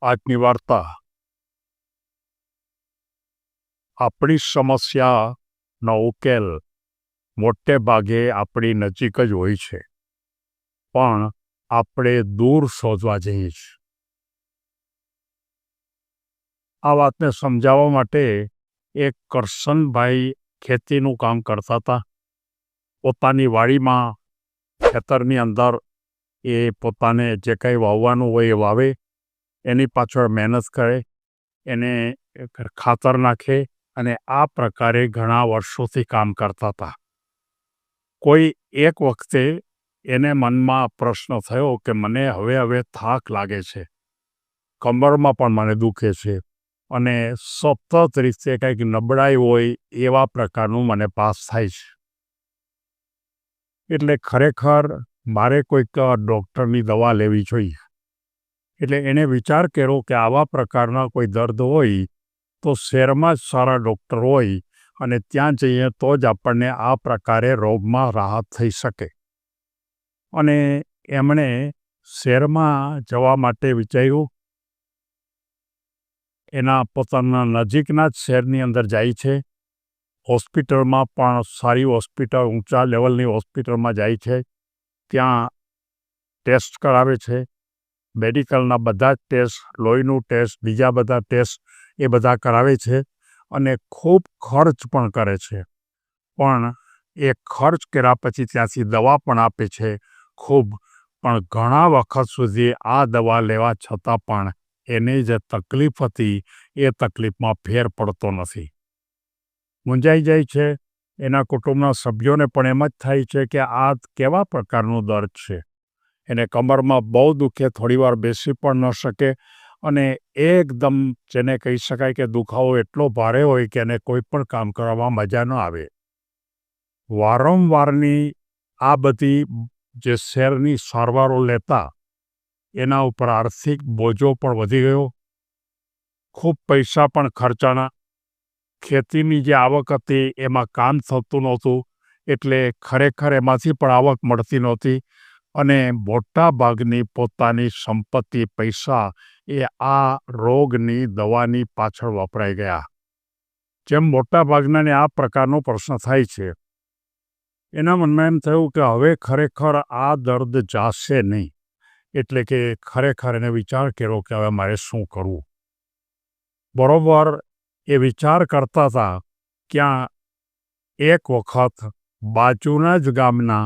આજની વાર્તા આપણી સમસ્યાનો ઉકેલ મોટે ભાગે આપણી નજીક જ હોય છે, પણ આપણે દૂર શોધવા જઈએ છીએ. આ વાતને સમજાવવા માટે એક કરશનભાઈ ખેતીનું કામ કરતા હતા. પોતાની વાડીમાં ખેતરની અંદર એ પોતાને જે કંઈ વાવવાનું હોય એ વાવે, એની પાછળ મહેનત કરે, એને ખાતર નાખે અને આ પ્રકારે ઘણા વર્ષોથી કામ કરતા હતા. કોઈ એક વખતે એને મનમાં પ્રશ્ન થયો કે મને હવે થાક લાગે છે, કમરમાં પણ મને દુખે છે અને સતત રીતે કંઈક નબળાઈ હોય એવા પ્રકારનું મને પાસ થાય છે. એટલે ખરેખર મારે કોઈક ડૉક્ટરની દવા લેવી જોઈએ. એટલે એણે વિચાર કર્યો કે આવા પ્રકારના કોઈ દર્દ હોય તો શહેરમાં જ સારા ડૉક્ટર હોય અને ત્યાં જઈએ તો જ આપણને આ પ્રકારે રોગમાં રાહત થઈ શકે. અને એમણે શહેરમાં જવા માટે વિચાર્યું. એના પોતાના નજીકના જ શહેરની અંદર જાય છે. હોસ્પિટલમાં પણ સારી હોસ્પિટલ, ઊંચા લેવલની હોસ્પિટલમાં જાય છે. ત્યાં ટેસ્ટ કરાવે છે. મેડિકલના બધા જ ટેસ્ટ, લોહીનું ટેસ્ટ, બીજા બધા ટેસ્ટ એ બધા કરાવે છે અને ખૂબ ખર્ચ પણ કરે છે. પણ એ ખર્ચ કર્યા પછી ત્યાંથી દવા પણ આપે છે ખૂબ, પણ ઘણા વખત સુધી આ દવા લેવા છતાં પણ એની જે તકલીફ હતી એ તકલીફમાં ફેર પડતો નથી. મૂંઝાઈ જાય છે. એના કુટુંબના સભ્યોને પણ એમ જ થાય છે કે આ કેવા પ્રકારનું દર્દ છે. એને કમરમાં બહુ દુખે, થોડીવાર બેસી પણ ન શકે અને એકદમ જેને કહી શકાય કે દુખાવો એટલો ભારે હોય કે એને કોઈ પણ કામ કરવામાં મજા ન આવે. વારંવારની આ બધી જે શહેરની સારવારો લેતા એના ઉપર આર્થિક બોજો પણ વધી ગયો. ખૂબ પૈસા પણ ખર્ચાના. ખેતીની જે આવક હતી એમાં કામ થતું નહોતું, એટલે ખરેખર એમાંથી પણ આવક મળતી નહોતી અને મોટા ભાગની પોતાની સંપત્તિ, પૈસા એ આ રોગની દવાની પાછળ વપરાઈ ગયા. જેમ મોટા ભાગનાને આ પ્રકારનો પ્રશ્ન થાય છે, એના મનમાં એમ થયું કે હવે ખરેખર આ દર્દ જાશે નહીં. એટલે કે ખરેખર એને વિચાર કર્યો કે હવે મારે શું કરવું. બરોબર એ વિચાર કરતા હતા ક્યાં એક વખત બાજુના જ ગામના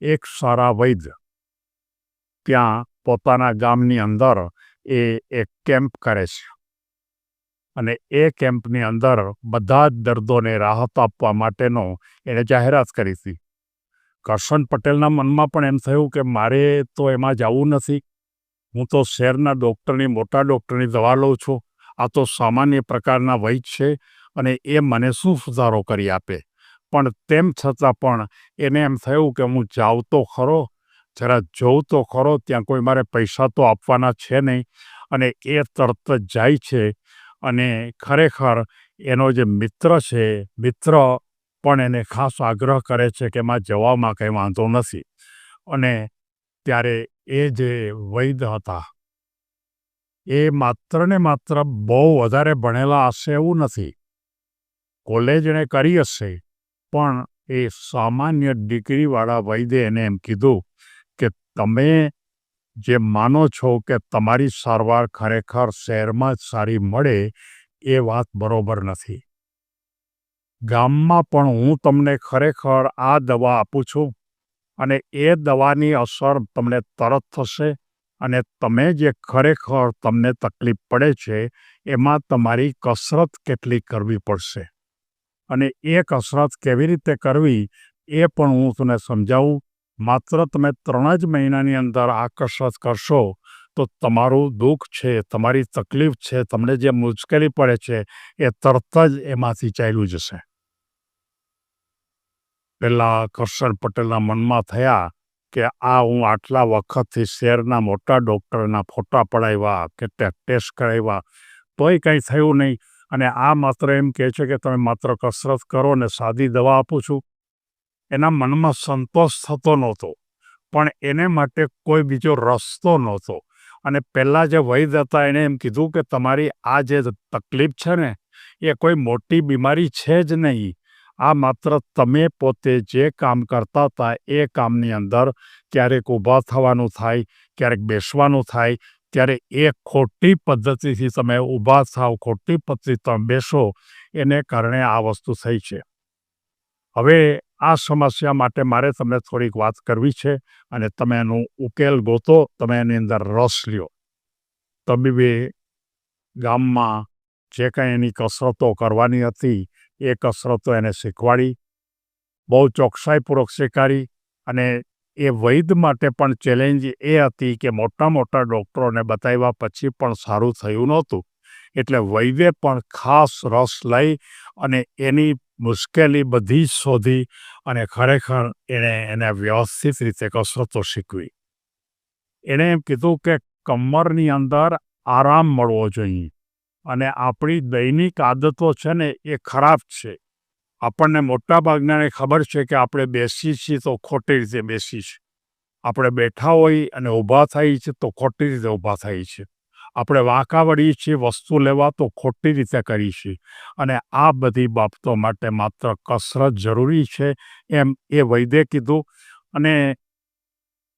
એક સારા વૈદ્ય ત્યાં પોતાના ગામની અંદર એ એક કેમ્પ કરે છે અને એ કેમ્પની અંદર બધા જ દર્દોને રાહત આપવા માટેનો એણે જાહેરાત કરી હતી. કરશન પટેલના મનમાં પણ એમ થયું કે મારે તો એમાં જવું નથી. હું તો શહેરના ડૉક્ટરની, મોટા ડૉક્ટરની દવા લઉં છું. આ તો સામાન્ય પ્રકારના વૈદ્ય છે અને એ મને શું સુધારો કરી આપે. પણ તેમ છતાં પણ એને એમ થયું કે હું જાઉં તો ખરો, જરા જોઉં તો ખરો, ત્યાં કોઈ મારે પૈસા તો આપવાના છે નહીં. અને એ તરત જ જાય છે અને ખરેખર એનો જે મિત્ર છે, મિત્ર પણ એને ખાસ આગ્રહ કરે છે કે એમાં જવામાં કંઈ વાંધો નથી. અને ત્યારે એ જે વૈદ્ય હતા એ માત્ર ને માત્ર બહુ વધારે ભણેલા હશે એવું નથી. કોલેજ એણે કરી હશે, પણ એ સામાન્ય ડિગ્રીવાળા વૈદ્ય એને એમ કીધું કે તમે જે માનો છો કે તમારી સારવાર ખરેખર શહેરમાં જ સારી મળે એ વાત બરોબર નથી. ગામમાં પણ હું તમને ખરેખર આ દવા આપું છું અને એ દવાની અસર તમને તરત થશે અને તમે જે ખરેખર તમને તકલીફ પડે છે એમાં તમારી કસરત કેટલી કરવી પડશે અને એ કસરત કેવી રીતે કરવી એ પણ હું તમને સમજાવું. માત્ર તમે 3 જ મહિનાની અંદર આ કસરત કરશો તો તમારું દુઃખ છે, તમારી તકલીફ છે, તમને જે મુશ્કેલી પડે છે એ તરત જ એમાંથી ચાલ્યું જશે. પહેલાં કરશન પટેલના મનમાં થયા કે આ હું આટલા વખતથી શહેરના મોટા ડૉક્ટરના ફોટા પડાવ્યા કે ટેસ્ટ કરાવ્યા તોય કંઈ થયું નહીં અને આ માત્ર એમ કહે છે કે તમે માત્ર કસરત કરો ને સાદી દવા આપું છું. એના મનમાં સંતોષ થતો નહોતો, પણ એને માટે કોઈ બીજો રસ્તો નહોતો અને પહેલાં જે વૈદ હતા એણે એમ કીધું કે તમારી આ જે તકલીફ છે ને એ કોઈ મોટી બીમારી છે જ નહીં. આ માત્ર તમે પોતે જે કામ કરતા હતા એ કામની અંદર ક્યારેક ઊભા થવાનું થાય, ક્યારેક બેસવાનું થાય, ત્યારે એ ખોટી પદ્ધતિથી તમે ઊભા થાવ, ખોટી પદ્ધતિ તમે બેસો, એને કારણે આ વસ્તુ થઈ છે. હવે આ સમસ્યા માટે મારે તમને થોડીક વાત કરવી છે અને તમે એનો ઉકેલ ગોતો, તમે એની અંદર રસ લ્યો. તબીબે ગામમાં જે કંઈ એની કસરતો કરવાની હતી એ કસરતો એને શીખવાડી, બહુ ચોકસાઈપૂર્વક શીખવાડી. અને એ વૈદ માટે પણ ચેલેન્જ એ હતી કે મોટા મોટા ડૉક્ટરોને બતાવ્યા પછી પણ સારું થયું નહોતું. એટલે વૈદ્ય પણ ખાસ રસ લઈ અને એની મુશ્કેલી બધી જ શોધી અને ખરેખર એને વ્યવસ્થિત રીતે કસરતો શીખવી. એણે એમ કીધું કે કમરની અંદર આરામ મળવો જોઈએ અને આપણી દૈનિક આદતો છે ને એ ખરાબ છે. આપણને મોટાભાગનાને ખબર છે કે આપણે બેસીએ છીએ તો ખોટી રીતે બેસીએ છીએ. આપણે બેઠા હોઈ અને ઊભા થઈએ છીએ તો ખોટી રીતે ઊભા થઈએ છીએ. આપણે વાંકા વળીએ છીએ વસ્તુ લેવા તો ખોટી રીતે કરીએ છીએ. અને આ બધી બાબતો માટે માત્ર કસરત જરૂરી છે એમ એ વૈદ્યે કીધું. અને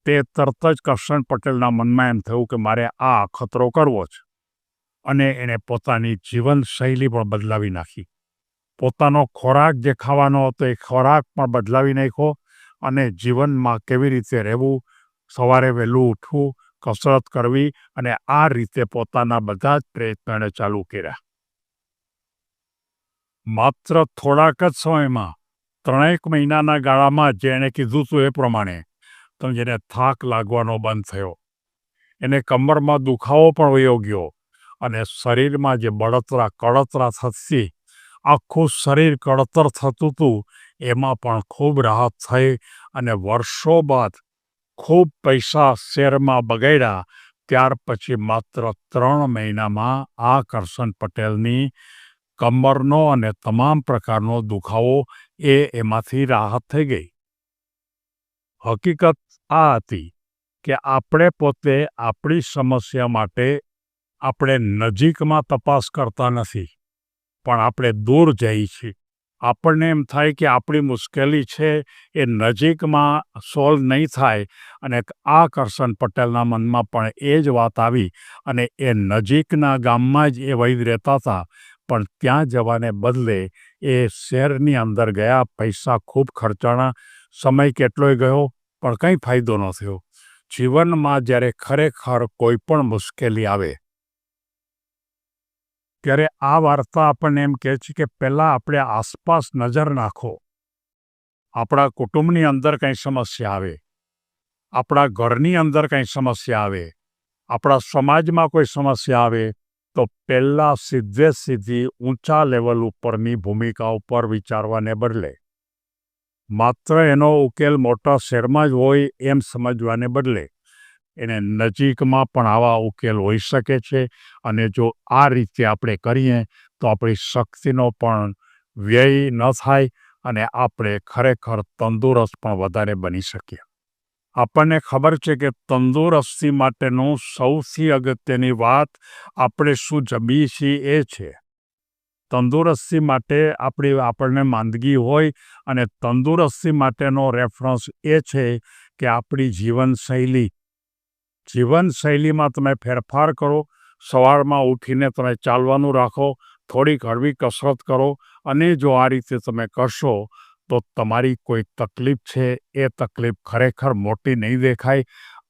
તે તરત જ કરશન પટેલના મનમાં એમ થયું કે મારે આ અખતરો કરવો છે. અને એણે પોતાની જીવનશૈલી પણ બદલાવી નાખી. પોતાનો ખોરાક જે ખાવાનો હતો એ ખોરાક પણ બદલાવી નાખ્યો અને જીવનમાં કેવી રીતે રહેવું, સવારે વહેલું ઉઠવું, કસરત કરવી અને આ રીતે પોતાના બધા જ પ્રયત્નો એણે ચાલુ કર્યા. માત્ર થોડાક જ સમયમાં 3 મહિનાના ગાળામાં જે એણે કીધું હતું એ પ્રમાણે તો જેને થાક લાગવાનો બંધ થયો. એને કમરમાં દુખાવો પણ વયો ગયો અને શરીરમાં જે બળતરા કળતરા થતી, આખું શરીર કળતર થતું હતું, એમાં પણ ખૂબ રાહત થઈ. અને વર્ષો બાદ ખૂબ પૈસા શેરમાં બગાડ્યા ત્યાર પછી માત્ર 3 મહિનામાં આ કરશન પટેલની કમરનો અને તમામ પ્રકારનો દુખાવો એમાંથી રાહત થઈ ગઈ. હકીકત આ હતી કે આપણે પોતે આપણી સમસ્યા માટે આપણે નજીકમાં તપાસ કરતા નથી, પણ આપણે દૂર જઈએ છીએ. આપણને એમ થાય કે આપણી મુશ્કેલી છે એ નજીકમાં સોલ્વ નહીં થાય. અને આ કરશન પટેલના મનમાં પણ એ જ વાત આવી અને એ નજીકના ગામમાં જ એ વૈદ રહેતા હતા, પણ ત્યાં જવાને બદલે એ શહેરની અંદર ગયા. પૈસા ખૂબ ખર્ચાણા, સમય કેટલોય ગયો, પણ કંઈ ફાયદો ન થયો. જીવનમાં જ્યારે ખરેખર કોઈ પણ મુશ્કેલી આવે ત્યારે આ વાર્તા આપણને એમ કહે છે કે પહેલાં આપણે આસપાસ નજર નાખો. આપણા કુટુંબની અંદર કંઈ સમસ્યા આવે, આપણા ઘરની અંદર કંઈ સમસ્યા આવે, આપણા સમાજમાં કોઈ સમસ્યા આવે તો પહેલાં સીધી ઊંચા લેવલ ઉપરની ભૂમિકા ઉપર વિચારવાને બદલે, માત્ર એનો ઉકેલ મોટા શહેરમાં જ હોય એમ સમજવાને બદલે, એને નજીકમાં પણ આવા ઉકેલ હોઈ શકે છે. અને જો આ રીતે આપણે કરીએ તો આપણી શક્તિનો પણ વ્યય ન થાય અને આપણે ખરેખર તંદુરસ્ત પણ વધારે બની શકીએ. આપણને ખબર છે કે તંદુરસ્તી માટેનું સૌથી અગત્યની વાત આપણે શું જમીએ છીએ એ છે. તંદુરસ્તી માટે આપણને માંદગી હોય અને તંદુરસ્તી માટેનો રેફરન્સ એ છે કે આપણી જીવનશૈલીમાં તમે ફેરફાર કરો. સવારમાં ઉઠીને તમે ચાલવાનું રાખો, થોડીક હળવી કસરત કરો અને જો આ રીતે તમે કરશો તો તમારી કોઈ તકલીફ છે એ તકલીફ ખરેખર મોટી નહીં દેખાય.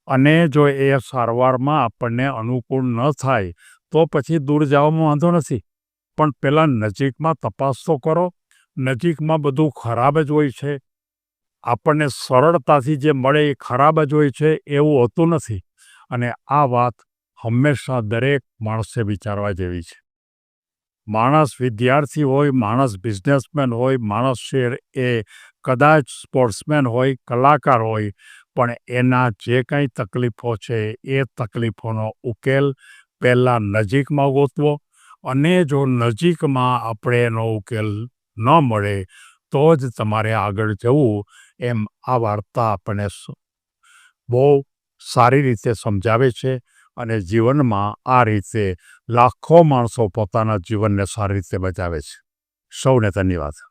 અને જો એ સારવારમાં આપણને અનુકૂળ ન થાય તો પછી દૂર જવામાં વાંધો નથી, પણ પહેલાં નજીકમાં તપાસ તો કરો. નજીકમાં બધું ખરાબ જ હોય છે. આપણને સરળતાથી જે મળે એ ખરાબ જ હોય છે એવું હોતું નથી. અને આ વાત હંમેશા દરેક માણસે વિચારવા જેવી છે. માણસ વિદ્યાર્થી હોય, માણસ બિઝનેસમેન હોય, માણસ એ કદાચ સ્પોર્ટ્સમેન હોય, કલાકાર હોય, પણ એના જે કંઈ તકલીફો છે એ તકલીફોનો ઉકેલ પહેલાં નજીકમાં ગોતવો. અને જો નજીકમાં આપણે એનો ઉકેલ ન મળે તો જ તમારે આગળ જવું. એમ આ વાર્તા આપણને બહુ સારી રીતે સમજાવે છે. અને જીવનમાં આ રીતે લાખો માણસો પોતાના જીવનને સારી રીતે બચાવે છે. સૌને ધન્યવાદ.